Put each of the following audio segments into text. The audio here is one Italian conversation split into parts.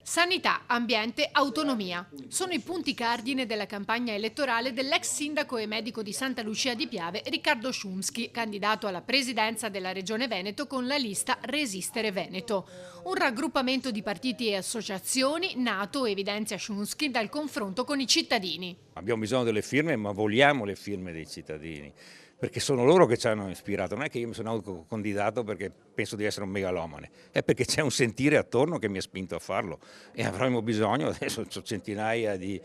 Sanità, ambiente, autonomia. Sono i punti cardine della campagna elettorale dell'ex sindaco e medico di Santa Lucia di Piave, Riccardo Szumski, candidato alla presidenza della Regione Veneto con la lista Resistere Veneto. Un raggruppamento di partiti e associazioni nato, evidenzia Szumski, dal confronto con i cittadini. Abbiamo bisogno delle firme, ma vogliamo le firme dei cittadini, perché sono loro che ci hanno ispirato. Non è che io mi sono autocandidato perché penso di essere un megalomane, è perché c'è un sentire attorno che mi ha spinto a farlo e avremo bisogno, adesso ho centinaia di,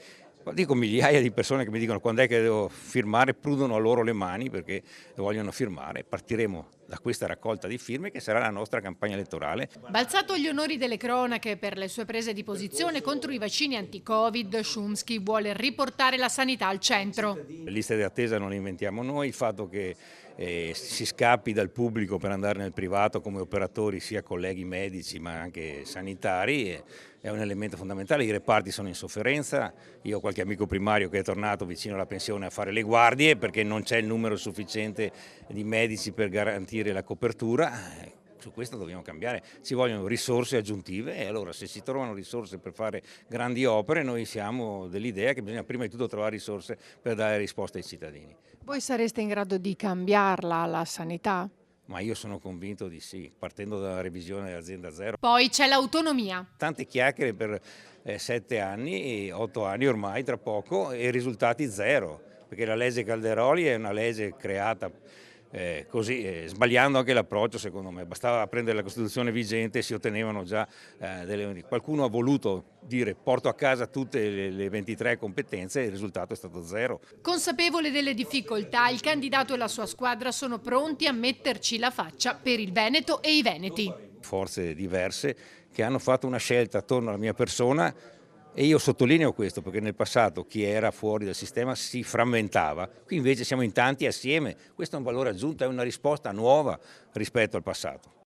dico migliaia di persone che mi dicono quando è che devo firmare, prudono a loro le mani perché vogliono firmare. Partiremo da questa raccolta di firme che sarà la nostra campagna elettorale. Balzato agli onori delle cronache per le sue prese di posizione contro i vaccini anti-Covid, Szumski vuole riportare la sanità al centro. Le liste di attesa non le inventiamo noi, il fatto che si scappi dal pubblico per andare nel privato come operatori, sia colleghi medici ma anche sanitari, è un elemento fondamentale. I reparti sono in sofferenza, io ho qualche amico primario che è tornato vicino alla pensione a fare le guardie perché non c'è il numero sufficiente di medici per garantire la copertura. Su questo dobbiamo cambiare, ci vogliono risorse aggiuntive e allora se si trovano risorse per fare grandi opere noi siamo dell'idea che bisogna prima di tutto trovare risorse per dare risposte ai cittadini. Voi sareste in grado di cambiarla la sanità? Ma io sono convinto di sì, partendo dalla revisione dell'azienda zero. Poi c'è l'autonomia. Tante chiacchiere per 7 anni, 8 anni ormai tra poco e risultati zero, perché la legge Calderoli è una legge creata così, sbagliando anche l'approccio secondo me, bastava prendere la Costituzione vigente e si ottenevano già qualcuno ha voluto dire porto a casa tutte le 23 competenze e il risultato è stato zero. Consapevole delle difficoltà, il candidato e la sua squadra sono pronti a metterci la faccia per il Veneto e i veneti. Forze diverse che hanno fatto una scelta attorno alla mia persona e io sottolineo questo perché nel passato chi era fuori dal sistema si frammentava, qui invece siamo in tanti assieme, questo è un valore aggiunto, è una risposta nuova rispetto al passato.